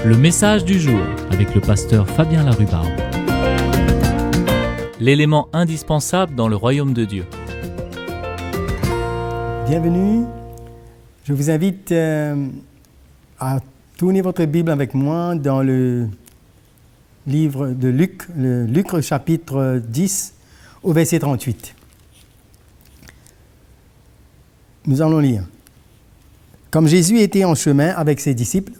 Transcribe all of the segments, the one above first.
Le message du jour avec le pasteur Fabien Larubarbe. L'élément indispensable dans le royaume de Dieu. Bienvenue. Je vous invite à tourner votre Bible avec moi dans le livre de Luc, le Luc chapitre 10 au verset 38. Nous allons lire. Comme Jésus était en chemin avec ses disciples,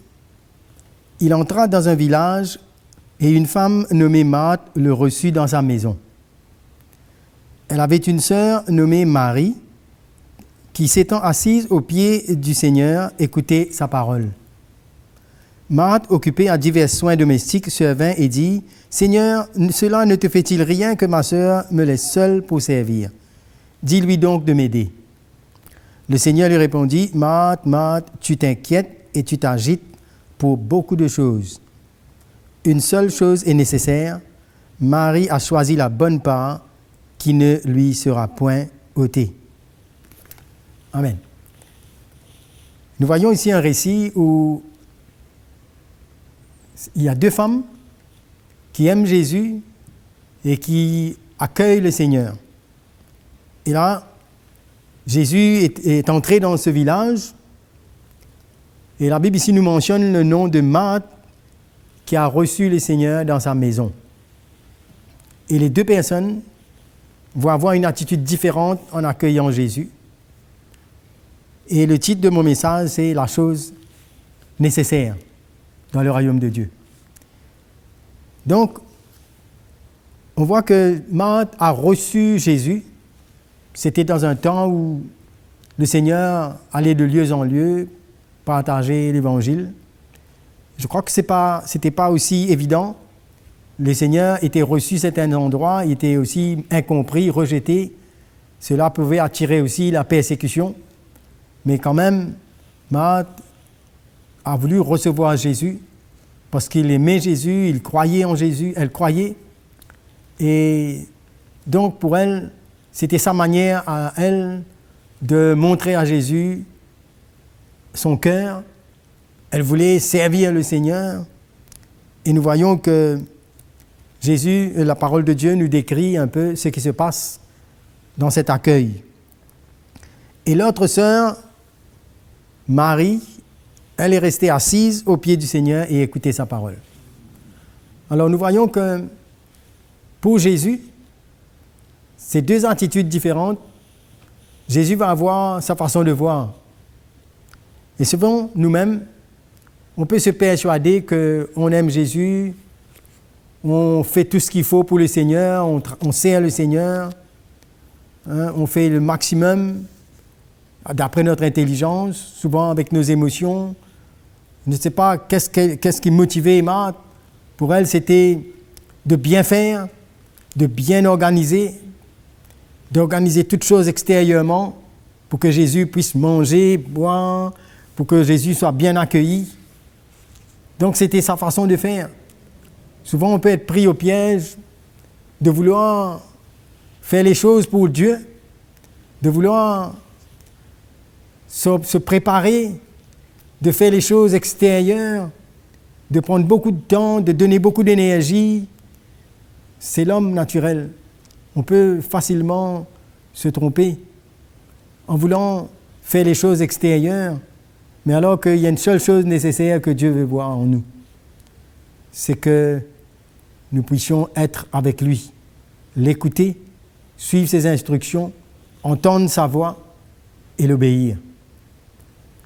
il entra dans un village et une femme nommée Marthe le reçut dans sa maison. Elle avait une sœur nommée Marie qui, s'étant assise aux pieds du Seigneur, écoutait sa parole. Marthe, occupée à divers soins domestiques, survint et dit : « Seigneur, cela ne te fait-il rien que ma sœur me laisse seule pour servir ? Dis-lui donc de m'aider. » Le Seigneur lui répondit : « Marthe, Marthe, tu t'inquiètes et tu t'agites pour beaucoup de choses. Une seule chose est nécessaire. Marie a choisi la bonne part qui ne lui sera point ôtée. » Amen. Nous voyons ici un récit où il y a deux femmes qui aiment Jésus et qui accueillent le Seigneur. Et là, Jésus est entré dans ce village et la Bible ici nous mentionne le nom de Marthe qui a reçu le Seigneur dans sa maison. Et les deux personnes vont avoir une attitude différente en accueillant Jésus. Et le titre de mon message, c'est « La chose nécessaire dans le royaume de Dieu ». Donc, on voit que Marthe a reçu Jésus. C'était dans un temps où le Seigneur allait de lieu en lieu partager l'Évangile. Je crois que c'était pas aussi évident. Le Seigneur était reçu à certains endroits, il était aussi incompris, rejeté. Cela pouvait attirer aussi la persécution. Mais quand même, Marthe a voulu recevoir Jésus parce qu'il aimait Jésus, il croyait en Jésus, elle croyait. Et donc pour elle, c'était sa manière à elle de montrer à Jésus son cœur. Elle voulait servir le Seigneur. Et nous voyons que Jésus, la parole de Dieu, nous décrit un peu ce qui se passe dans cet accueil. Et l'autre sœur, Marie, elle est restée assise aux pieds du Seigneur et écoutait sa parole. Alors nous voyons que pour Jésus, ces deux attitudes différentes, Jésus va avoir sa façon de voir. Et souvent, nous-mêmes, on peut se persuader qu'on aime Jésus, on fait tout ce qu'il faut pour le Seigneur, on sert le Seigneur, on fait le maximum d'après notre intelligence, souvent avec nos émotions. Je ne sais pas qu'est-ce qui motivait Marthe. Pour elle, c'était de bien faire, de bien organiser, d'organiser toutes choses extérieurement pour que Jésus puisse manger, boire, pour que Jésus soit bien accueilli. Donc, c'était sa façon de faire. Souvent, on peut être pris au piège de vouloir faire les choses pour Dieu, de vouloir se préparer, de faire les choses extérieures, de prendre beaucoup de temps, de donner beaucoup d'énergie. C'est l'homme naturel. On peut facilement se tromper en voulant faire les choses extérieures, mais alors qu'il y a une seule chose nécessaire que Dieu veut voir en nous. C'est que nous puissions être avec lui, l'écouter, suivre ses instructions, entendre sa voix et l'obéir.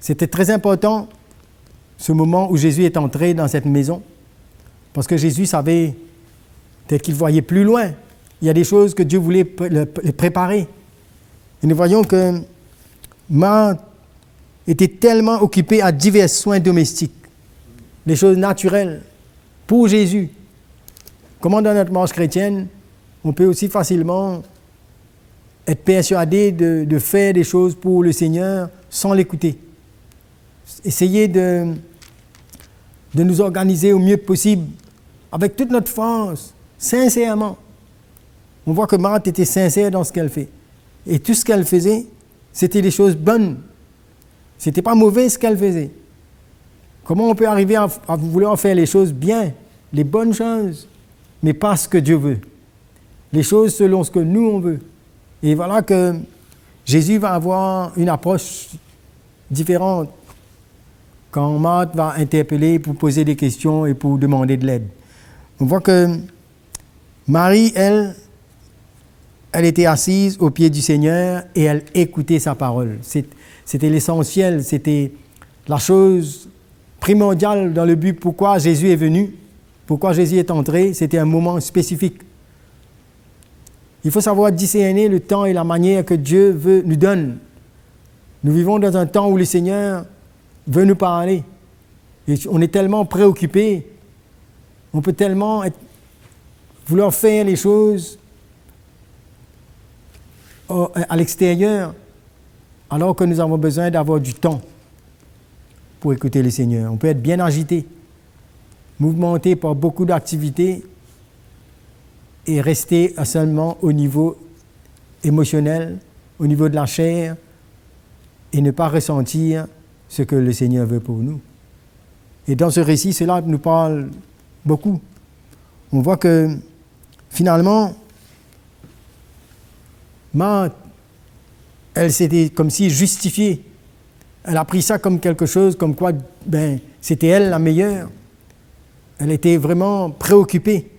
C'était très important, ce moment où Jésus est entré dans cette maison, parce que Jésus savait, peut-être qu'il voyait plus loin, il y a des choses que Dieu voulait préparer. Et nous voyons que Marthe était tellement occupée à divers soins domestiques, les choses naturelles, pour Jésus. Comment dans notre marche chrétienne, on peut aussi facilement être persuadé de faire des choses pour le Seigneur sans l'écouter. Essayer de nous organiser au mieux possible, avec toute notre force, sincèrement. On voit que Marthe était sincère dans ce qu'elle fait. Et tout ce qu'elle faisait, c'était des choses bonnes. Ce n'était pas mauvais ce qu'elle faisait. Comment on peut arriver à vouloir faire les choses bien, les bonnes choses, mais pas ce que Dieu veut. Les choses selon ce que nous, on veut. Et voilà que Jésus va avoir une approche différente quand Marthe va interpeller pour poser des questions et pour demander de l'aide. On voit que Marie, elle était assise au pied du Seigneur et elle écoutait sa parole. C'était l'essentiel, c'était la chose primordiale dans le but pourquoi Jésus est venu, pourquoi Jésus est entré, c'était un moment spécifique. Il faut savoir discerner le temps et la manière que Dieu nous donne. Nous vivons dans un temps où le Seigneur veut nous parler. Et on est tellement préoccupé, on peut tellement vouloir faire les choses à l'extérieur, alors que nous avons besoin d'avoir du temps pour écouter le Seigneur. On peut être bien agité, mouvementé par beaucoup d'activités et rester seulement au niveau émotionnel, au niveau de la chair, et ne pas ressentir ce que le Seigneur veut pour nous. Et dans ce récit, cela nous parle beaucoup. On voit que finalement, Marthe, elle s'était comme si justifiée. Elle a pris ça comme quelque chose, comme quoi c'était elle la meilleure. Elle était vraiment préoccupée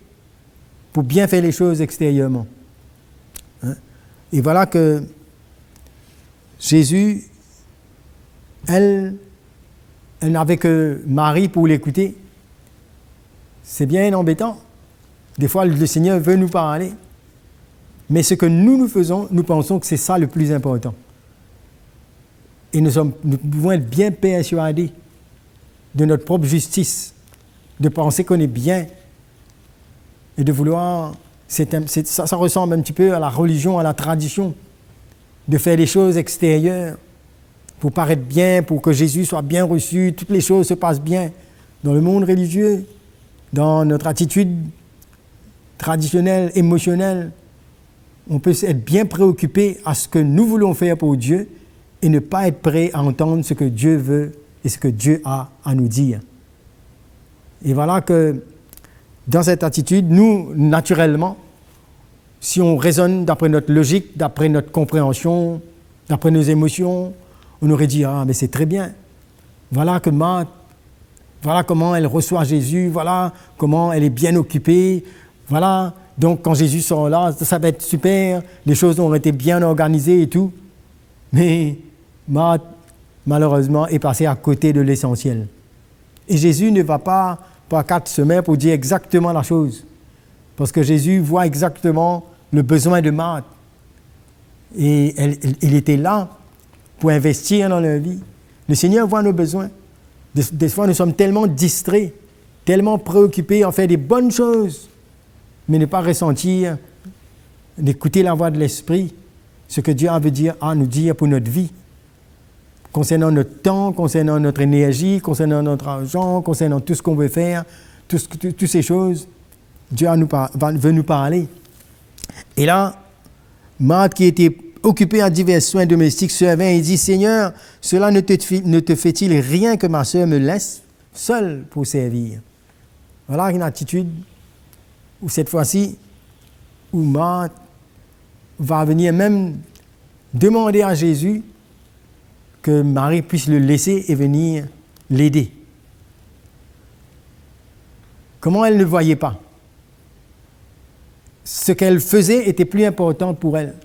pour bien faire les choses extérieurement. Hein? Et voilà que Jésus, elle n'avait que Marie pour l'écouter. C'est bien embêtant. Des fois, le Seigneur veut nous parler. Mais ce que nous faisons, nous pensons que c'est ça le plus important. Et nous pouvons être bien persuadés de notre propre justice, de penser qu'on est bien et de vouloir... ça ressemble un petit peu à la religion, à la tradition, de faire les choses extérieures pour paraître bien, pour que Jésus soit bien reçu, toutes les choses se passent bien dans le monde religieux, dans notre attitude traditionnelle, émotionnelle. On peut être bien préoccupé à ce que nous voulons faire pour Dieu et ne pas être prêt à entendre ce que Dieu veut et ce que Dieu a à nous dire. Et voilà que dans cette attitude, nous, naturellement, si on raisonne d'après notre logique, d'après notre compréhension, d'après nos émotions, on aurait dit « Ah, mais c'est très bien. Voilà que Marthe, voilà comment elle reçoit Jésus, voilà comment elle est bien occupée, voilà... » Donc, quand Jésus sera là, ça va être super, les choses ont été bien organisées et tout. Mais Marthe, malheureusement, est passée à côté de l'essentiel. Et Jésus ne va pas par 4 semaines pour dire exactement la chose. Parce que Jésus voit exactement le besoin de Marthe. Et il était là pour investir dans leur vie. Le Seigneur voit nos besoins. Des fois, nous sommes tellement distraits, tellement préoccupés à faire des bonnes choses, mais ne pas ressentir, d'écouter la voix de l'Esprit, ce que Dieu a à nous dire pour notre vie, concernant notre temps, concernant notre énergie, concernant notre argent, concernant tout ce qu'on veut faire, toutes ces choses, Dieu veut nous parler. Et là, Marthe, qui était occupée à divers soins domestiques, se revint et dit « Seigneur, cela ne te fait-il rien que ma sœur me laisse seule pour servir ?» Voilà une attitude où cette fois-ci, où Marthe va venir même demander à Jésus que Marie puisse le laisser et venir l'aider. Comment elle ne voyait pas? Ce qu'elle faisait était plus important pour elle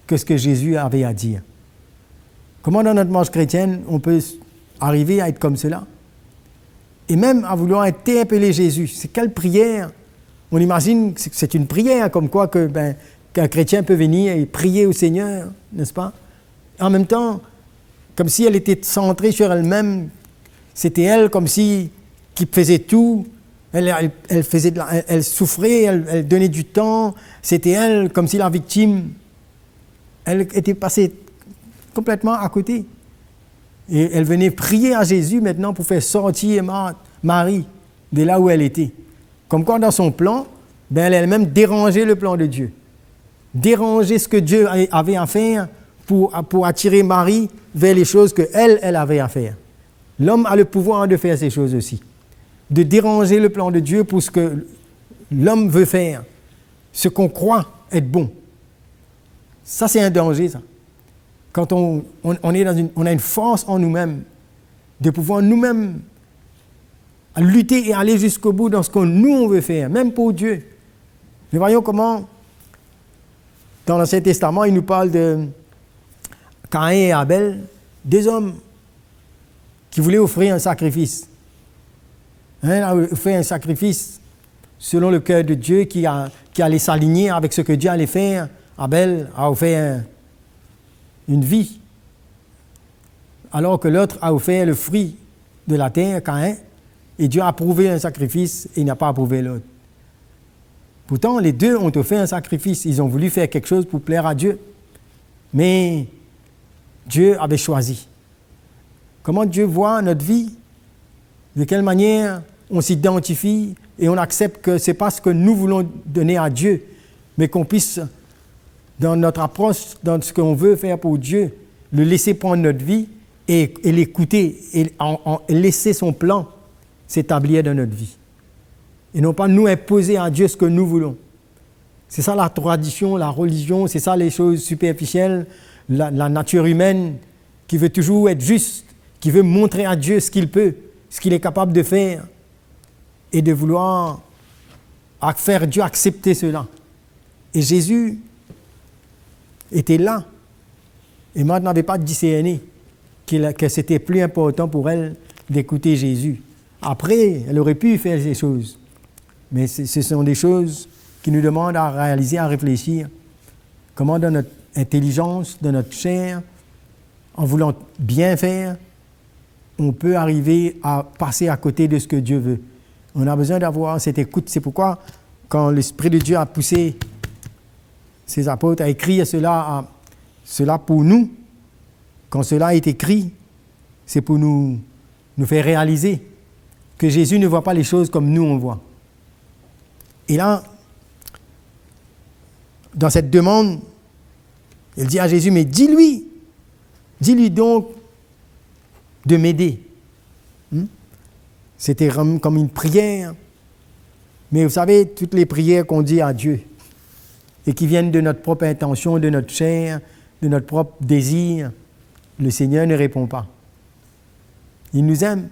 que ce que Jésus avait à dire. Comment dans notre marche chrétienne, on peut arriver à être comme cela? Et même à vouloir interpeller Jésus. C'est quelle prière? On imagine que c'est une prière, comme quoi qu'un chrétien peut venir et prier au Seigneur, n'est-ce pas? En même temps, comme si elle était centrée sur elle-même, c'était elle comme si qui faisait tout, elle souffrait, elle donnait du temps, c'était elle comme si la victime, elle était passée complètement à côté. Et elle venait prier à Jésus maintenant pour faire sortir Marie de là où elle était. Comme quoi, dans son plan, elle a même dérangé le plan de Dieu. Déranger ce que Dieu avait à faire pour attirer Marie vers les choses qu'elle avait à faire. L'homme a le pouvoir de faire ces choses aussi, de déranger le plan de Dieu pour ce que l'homme veut faire, ce qu'on croit être bon. Ça, c'est un danger, ça. Quand on a une force en nous-mêmes, de pouvoir nous-mêmes lutter et aller jusqu'au bout dans ce que nous, on veut faire, même pour Dieu. Nous voyons comment, dans l'Ancien Testament, il nous parle de Caïn et Abel, deux hommes qui voulaient offrir un sacrifice. Un a fait un sacrifice selon le cœur de Dieu qui allait s'aligner avec ce que Dieu allait faire. Abel a offert une vie, alors que l'autre a offert le fruit de la terre, Caïn, et Dieu a approuvé un sacrifice et il n'a pas approuvé l'autre. Pourtant, les deux ont offert un sacrifice. Ils ont voulu faire quelque chose pour plaire à Dieu. Mais Dieu avait choisi. Comment Dieu voit notre vie? De quelle manière on s'identifie et on accepte que ce n'est pas ce que nous voulons donner à Dieu, mais qu'on puisse, dans notre approche, dans ce qu'on veut faire pour Dieu, le laisser prendre notre vie et l'écouter et laisser son plan s'établir dans notre vie. Et non pas nous imposer à Dieu ce que nous voulons. C'est ça la tradition, la religion, c'est ça les choses superficielles, la nature humaine qui veut toujours être juste, qui veut montrer à Dieu ce qu'il peut, ce qu'il est capable de faire, et de vouloir faire Dieu accepter cela. Et Jésus était là, et Marthe n'avait pas discerné que c'était plus important pour elle d'écouter Jésus. Après, elle aurait pu faire ces choses. Mais ce sont des choses qui nous demandent à réaliser, à réfléchir. Comment dans notre intelligence, dans notre chair, en voulant bien faire, on peut arriver à passer à côté de ce que Dieu veut. On a besoin d'avoir cette écoute. C'est pourquoi, quand l'Esprit de Dieu a poussé ses apôtres à écrire cela pour nous, quand cela est écrit, c'est pour nous faire réaliser que Jésus ne voit pas les choses comme nous on voit. Et là, dans cette demande, il dit à Jésus, mais dis-lui donc de m'aider. C'était comme une prière, mais vous savez, toutes les prières qu'on dit à Dieu et qui viennent de notre propre intention, de notre chair, de notre propre désir, le Seigneur ne répond pas. Il nous aime,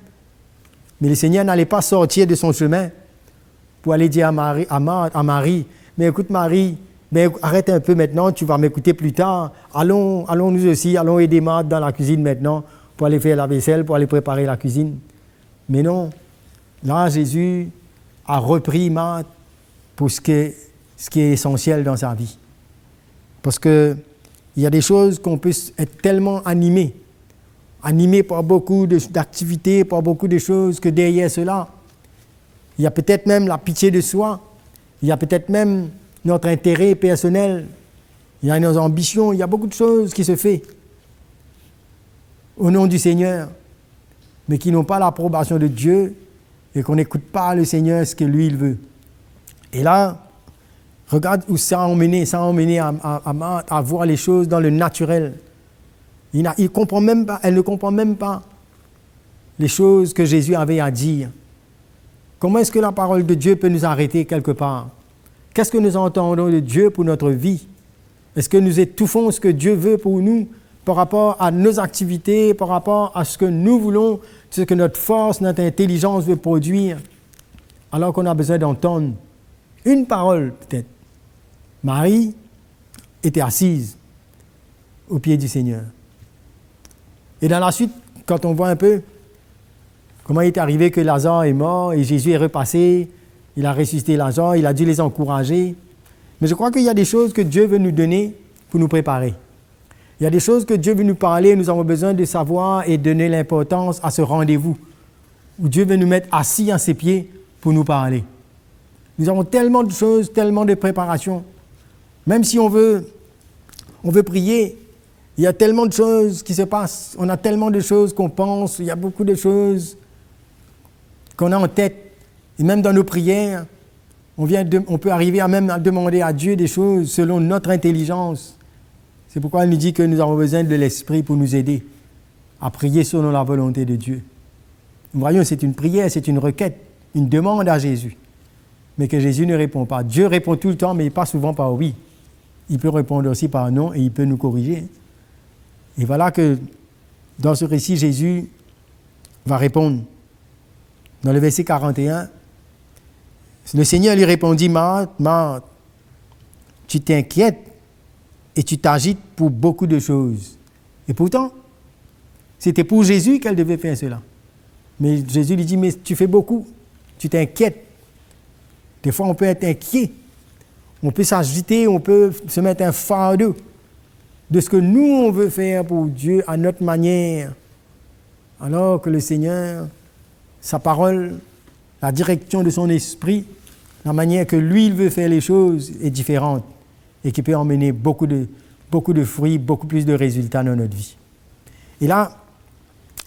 mais le Seigneur n'allait pas sortir de son chemin pour aller dire à Marie, mais écoute Marie, mais arrête un peu maintenant, tu vas m'écouter plus tard. Allons nous aussi, allons aider Marthe dans la cuisine maintenant pour aller faire la vaisselle, pour aller préparer la cuisine. Mais non, là Jésus a repris Marthe pour ce qui est essentiel dans sa vie. Parce qu'il y a des choses qu'on peut être tellement animé par beaucoup d'activités, par beaucoup de choses, que derrière cela, il y a peut-être même la pitié de soi, il y a peut-être même notre intérêt personnel, il y a nos ambitions, il y a beaucoup de choses qui se font au nom du Seigneur, mais qui n'ont pas l'approbation de Dieu et qu'on n'écoute pas le Seigneur ce que lui il veut. Et là, regarde où ça a emmené à voir les choses dans le naturel. Elle ne comprend même pas les choses que Jésus avait à dire. Comment est-ce que la parole de Dieu peut nous arrêter quelque part? Qu'est-ce que nous entendons de Dieu pour notre vie? Est-ce que nous étouffons ce que Dieu veut pour nous par rapport à nos activités, par rapport à ce que nous voulons, ce que notre force, notre intelligence veut produire, alors qu'on a besoin d'entendre une parole peut-être? Marie était assise au pied du Seigneur. Et dans la suite, quand on voit un peu comment il est arrivé que Lazare est mort et Jésus est repassé, il a ressuscité Lazare, il a dû les encourager. Mais je crois qu'il y a des choses que Dieu veut nous donner pour nous préparer. Il y a des choses que Dieu veut nous parler, nous avons besoin de savoir et donner l'importance à ce rendez-vous où Dieu veut nous mettre assis à ses pieds pour nous parler. Nous avons tellement de choses, tellement de préparations. Même si on veut prier, il y a tellement de choses qui se passent. On a tellement de choses qu'on pense, il y a beaucoup de choses qu'on a en tête. Et même dans nos prières, on peut arriver à même à demander à Dieu des choses selon notre intelligence. C'est pourquoi il nous dit que nous avons besoin de l'Esprit pour nous aider à prier selon la volonté de Dieu. Nous voyons, c'est une prière, c'est une requête, une demande à Jésus. Mais que Jésus ne répond pas. Dieu répond tout le temps, mais pas souvent par oui. Il peut répondre aussi par non et il peut nous corriger. Et voilà que dans ce récit, Jésus va répondre. Dans le verset 41, le Seigneur lui répondit, Marthe, Marthe, tu t'inquiètes et tu t'agites pour beaucoup de choses. Et pourtant, c'était pour Jésus qu'elle devait faire cela. Mais Jésus lui dit, mais tu fais beaucoup, tu t'inquiètes. Des fois, on peut être inquiet, on peut s'agiter, on peut se mettre un fardeau de ce que nous, on veut faire pour Dieu à notre manière. Alors que le Seigneur, sa parole, la direction de son esprit, la manière que lui, il veut faire les choses est différente et qui peut emmener beaucoup de fruits, beaucoup plus de résultats dans notre vie. Et là,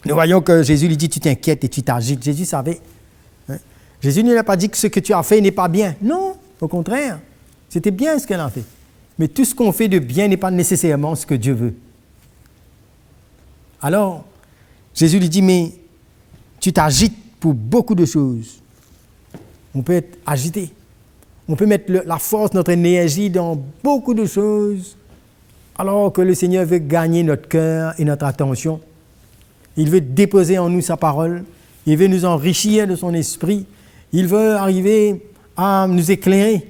nous voyons que Jésus lui dit, tu t'inquiètes et tu t'agites. Jésus savait. Hein? Jésus ne lui a pas dit que ce que tu as fait n'est pas bien. Non, au contraire, c'était bien ce qu'elle a fait. Mais tout ce qu'on fait de bien n'est pas nécessairement ce que Dieu veut. Alors, Jésus lui dit, mais tu t'agites pour beaucoup de choses. On peut être agité. On peut mettre la force, notre énergie dans beaucoup de choses, alors que le Seigneur veut gagner notre cœur et notre attention. Il veut déposer en nous sa parole. Il veut nous enrichir de son esprit. Il veut arriver à nous éclairer.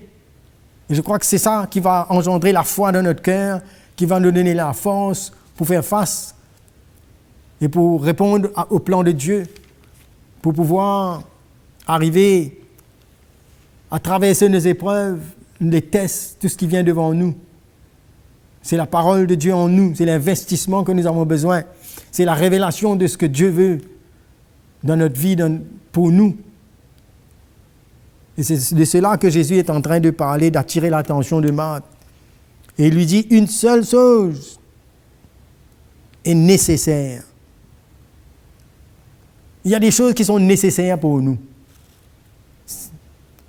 Et je crois que c'est ça qui va engendrer la foi dans notre cœur, qui va nous donner la force pour faire face et pour répondre au plan de Dieu, pour pouvoir arriver à traverser nos épreuves, les tests, tout ce qui vient devant nous. C'est la parole de Dieu en nous, c'est l'investissement que nous avons besoin, c'est la révélation de ce que Dieu veut dans notre vie, pour nous. Et c'est de cela que Jésus est en train de parler, d'attirer l'attention de Marthe. Et il lui dit, une seule chose est nécessaire. Il y a des choses qui sont nécessaires pour nous.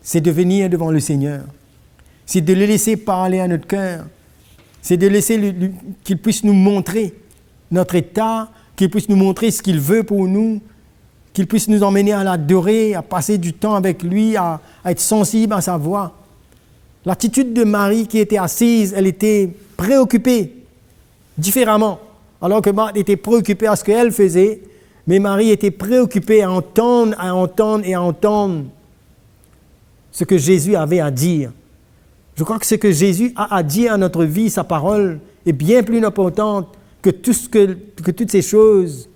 C'est de venir devant le Seigneur. C'est de le laisser parler à notre cœur. C'est de laisser qu'il puisse nous montrer notre état, qu'il puisse nous montrer ce qu'il veut pour nous, qu'il puisse nous emmener à l'adorer, à passer du temps avec lui, à être sensible à sa voix. L'attitude de Marie qui était assise, elle était préoccupée différemment. Alors que Marthe était préoccupée à ce qu'elle faisait, mais Marie était préoccupée à entendre ce que Jésus avait à dire. Je crois que ce que Jésus a à dire à notre vie, sa parole, est bien plus importante que toutes ces choses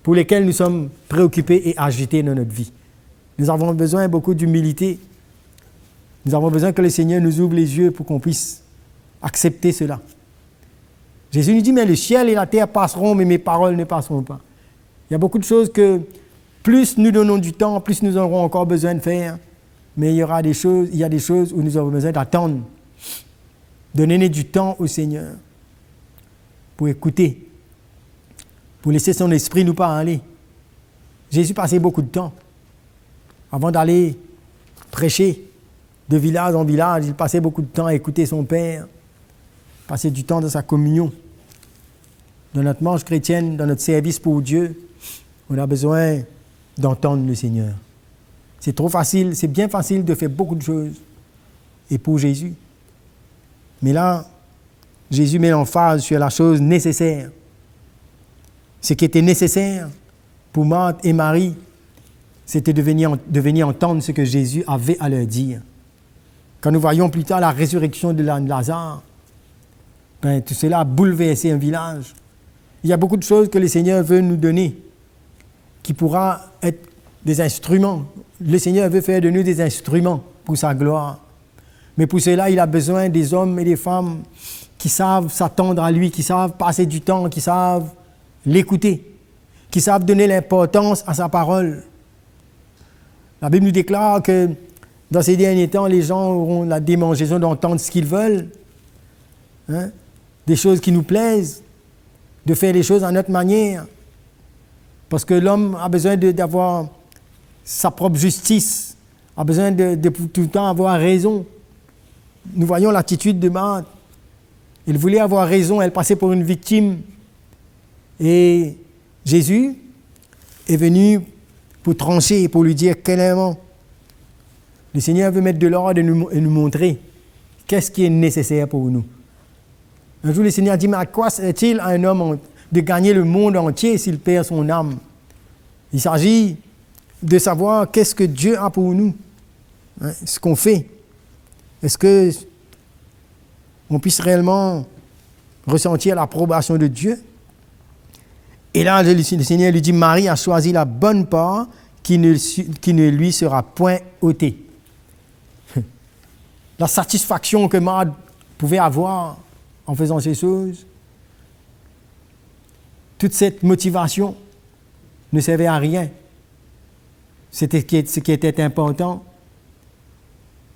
pour lesquelles nous sommes préoccupés et agités dans notre vie. Nous avons besoin beaucoup d'humilité. Nous avons besoin que le Seigneur nous ouvre les yeux pour qu'on puisse accepter cela. Jésus nous dit, mais le ciel et la terre passeront, mais mes paroles ne passeront pas. Il y a beaucoup de choses que plus nous donnons du temps, plus nous aurons encore besoin de faire. Mais il y a des choses où nous avons besoin d'attendre, de donner du temps au Seigneur pour écouter, pour laisser son esprit nous parler. Jésus passait beaucoup de temps. Avant d'aller prêcher de village en village, il passait beaucoup de temps à écouter son Père, passer du temps dans sa communion. Dans notre marche chrétienne, dans notre service pour Dieu, on a besoin d'entendre le Seigneur. C'est trop facile, c'est bien facile de faire beaucoup de choses. Et pour Jésus. Mais là, Jésus met l'emphase sur la chose nécessaire. Ce qui était nécessaire pour Marthe et Marie, c'était de venir entendre ce que Jésus avait à leur dire. Quand nous voyons plus tard la résurrection de Lazare, tout cela a bouleversé un village. Il y a beaucoup de choses que le Seigneur veut nous donner, qui pourra être des instruments. Le Seigneur veut faire de nous des instruments pour sa gloire. Mais pour cela, il a besoin des hommes et des femmes qui savent s'attendre à lui, qui savent passer du temps, qui savent l'écouter, qui savent donner l'importance à sa parole. La Bible nous déclare que dans ces derniers temps, les gens auront la démangeaison d'entendre ce qu'ils veulent, des choses qui nous plaisent, de faire les choses à notre manière. Parce que l'homme a besoin d'avoir sa propre justice, a besoin de tout le temps avoir raison. Nous voyons l'attitude de Marthe. Elle voulait avoir raison, elle passait pour une victime. Et Jésus est venu pour trancher, pour lui dire clairement. Le Seigneur veut mettre de l'ordre et nous montrer qu'est-ce qui est nécessaire pour nous. Un jour, le Seigneur dit, mais à quoi sert-il à un homme de gagner le monde entier s'il perd son âme? Il s'agit de savoir qu'est-ce que Dieu a pour nous, hein, ce qu'on fait. Est-ce qu'on puisse réellement ressentir l'approbation de Dieu? Et là, le Seigneur lui dit, Marie a choisi la bonne part qui ne lui sera point ôtée. La satisfaction que Marie pouvait avoir en faisant ces choses, toute cette motivation ne servait à rien. Ce qui était important,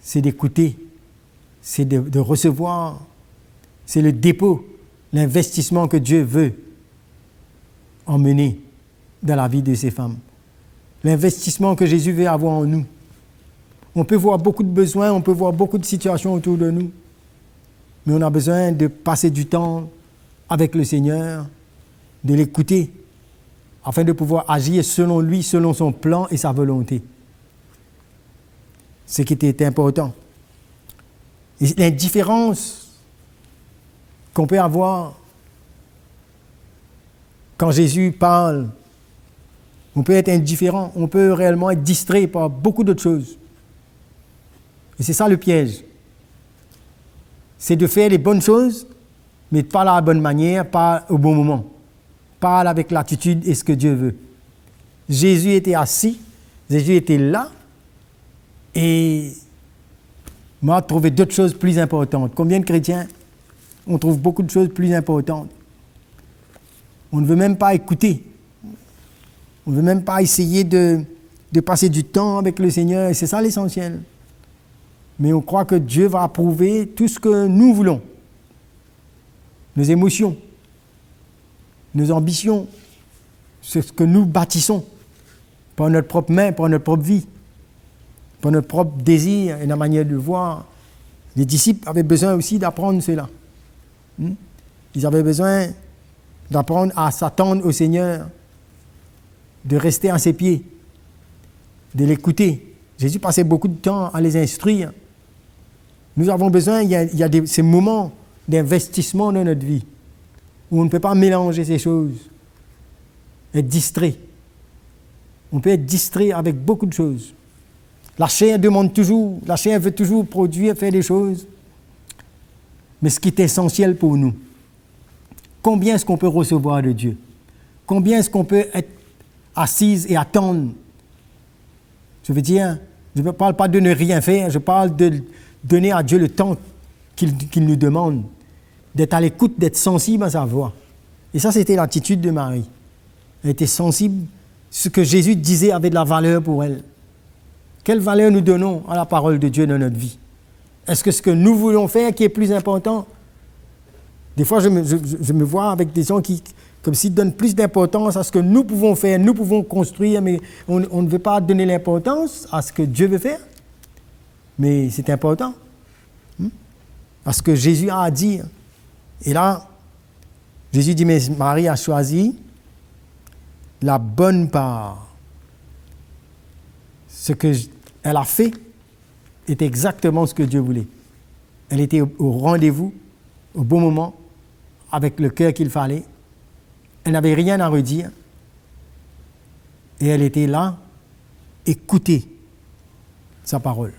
c'est d'écouter, c'est de recevoir, c'est le dépôt, l'investissement que Dieu veut emmener dans la vie de ces femmes. L'investissement que Jésus veut avoir en nous. On peut voir beaucoup de besoins, on peut voir beaucoup de situations autour de nous, mais on a besoin de passer du temps avec le Seigneur, de l'écouter, afin de pouvoir agir selon lui, selon son plan et sa volonté. Ce qui était important. Et l'indifférence qu'on peut avoir quand Jésus parle, on peut être indifférent, on peut réellement être distrait par beaucoup d'autres choses. Et c'est ça le piège. C'est de faire les bonnes choses, mais pas de la bonne manière, pas au bon moment. Pas avec l'attitude et ce que Dieu veut. Jésus était assis, Jésus était là, et moi, je trouvais d'autres choses plus importantes. Combien de chrétiens, on trouve beaucoup de choses plus importantes. On ne veut même pas écouter. On ne veut même pas essayer de passer du temps avec le Seigneur, et c'est ça l'essentiel. Mais on croit que Dieu va approuver tout ce que nous voulons. Nos émotions, nos ambitions, ce que nous bâtissons par notre propre main, par notre propre vie, par notre propre désir et la manière de voir. Les disciples avaient besoin aussi d'apprendre cela. Ils avaient besoin d'apprendre à s'attendre au Seigneur, de rester à ses pieds, de l'écouter. Jésus passait beaucoup de temps à les instruire. Nous avons besoin, il y a ces moments d'investissement dans notre vie, où on ne peut pas mélanger ces choses, être distrait. On peut être distrait avec beaucoup de choses. La chair demande toujours, la chair veut toujours produire, faire des choses. Mais ce qui est essentiel pour nous, combien est-ce qu'on peut recevoir de Dieu? Combien est-ce qu'on peut être assise et attendre? Je veux dire, je ne parle pas de ne rien faire, je parle de donner à Dieu le temps qu'il nous demande, d'être à l'écoute, d'être sensible à sa voix. Et ça, c'était l'attitude de Marie. Elle était sensible. Ce que Jésus disait avait de la valeur pour elle. Quelle valeur nous donnons à la parole de Dieu dans notre vie? Est-ce que ce que nous voulons faire qui est plus important? Des fois, je me vois avec des gens qui, comme s'ils donnent plus d'importance à ce que nous pouvons faire, nous pouvons construire, mais on ne veut pas donner l'importance à ce que Dieu veut faire. Mais c'est important. Parce que Jésus a à dire. Et là, Jésus dit, mais Marie a choisi la bonne part. Ce qu'elle a fait est exactement ce que Dieu voulait. Elle était au rendez-vous, au bon moment, avec le cœur qu'il fallait. Elle n'avait rien à redire. Et elle était là, écouter sa parole.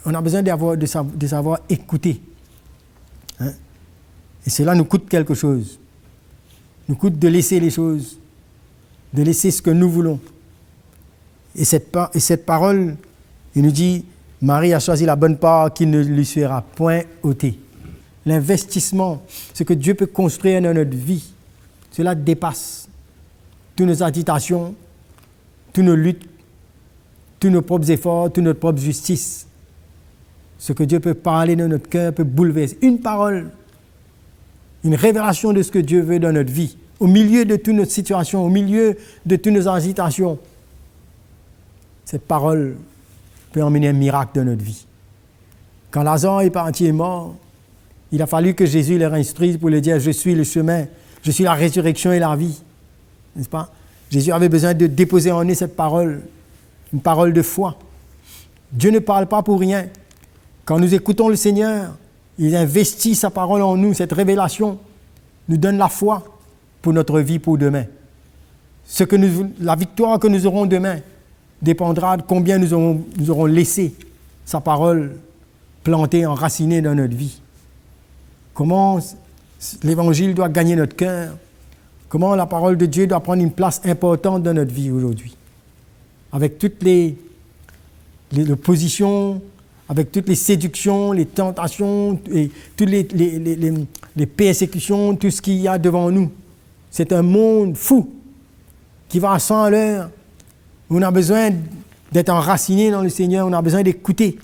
On a besoin de savoir écouter. Hein? Et cela nous coûte quelque chose. Nous coûte de laisser les choses, de laisser ce que nous voulons. Et cette parole, il nous dit, Marie a choisi la bonne part qui ne lui sera point ôtée. L'investissement, ce que Dieu peut construire dans notre vie, cela dépasse toutes nos agitations, toutes nos luttes, tous nos propres efforts, toute notre propre justice. Ce que Dieu peut parler dans notre cœur peut bouleverser. Une parole, une révélation de ce que Dieu veut dans notre vie, au milieu de toutes nos situations, au milieu de toutes nos agitations. Cette parole peut emmener un miracle dans notre vie. Quand Lazare est parti et mort, il a fallu que Jésus leur instruise pour lui dire « Je suis le chemin, je suis la résurrection et la vie. » N'est-ce pas? Jésus avait besoin de déposer en eux cette parole, une parole de foi. Dieu ne parle pas pour rien. Quand nous écoutons le Seigneur, il investit sa parole en nous, cette révélation nous donne la foi pour notre vie, pour demain. La victoire que nous aurons demain dépendra de combien nous aurons laissé sa parole plantée, enracinée dans notre vie. Comment l'Évangile doit gagner notre cœur, comment la parole de Dieu doit prendre une place importante dans notre vie aujourd'hui. Avec toutes les oppositions, avec toutes les séductions, les tentations, et toutes les persécutions, tout ce qu'il y a devant nous. C'est un monde fou qui va à 100 à l'heure. On a besoin d'être enraciné dans le Seigneur, on a besoin d'écouter.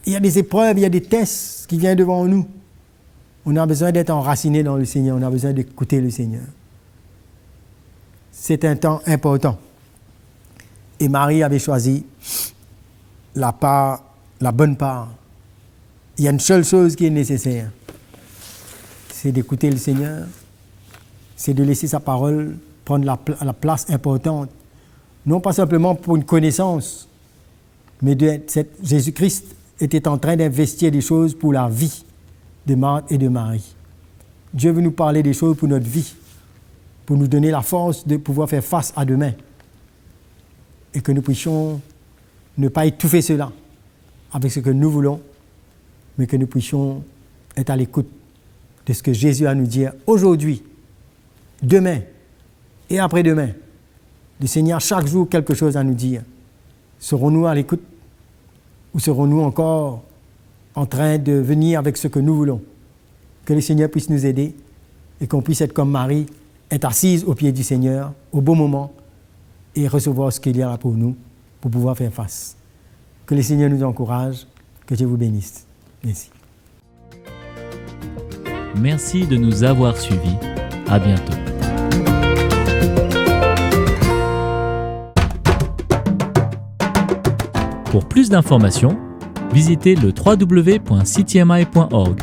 Il y a des épreuves, il y a des tests qui viennent devant nous. On a besoin d'être enraciné dans le Seigneur, on a besoin d'écouter le Seigneur. C'est un temps important. Et Marie avait choisi la bonne part. Il y a une seule chose qui est nécessaire, c'est d'écouter le Seigneur, c'est de laisser sa parole prendre la place importante, non pas simplement pour une connaissance, mais Jésus-Christ était en train d'investir des choses pour la vie de Marthe et de Marie. Dieu veut nous parler des choses pour notre vie, pour nous donner la force de pouvoir faire face à demain, et que nous puissions ne pas étouffer cela avec ce que nous voulons, mais que nous puissions être à l'écoute de ce que Jésus a à nous dire aujourd'hui, demain et après-demain. Le Seigneur, chaque jour, quelque chose à nous dire. Serons-nous à l'écoute ou serons-nous encore en train de venir avec ce que nous voulons? Que le Seigneur puisse nous aider et qu'on puisse être comme Marie, être assise au pied du Seigneur au bon moment et recevoir ce qu'il y a là pour nous, pour pouvoir faire face. Que le Seigneur nous encourage, que Dieu vous bénisse. Merci. Merci de nous avoir suivis. À bientôt. Pour plus d'informations, visitez le www.ctmi.org.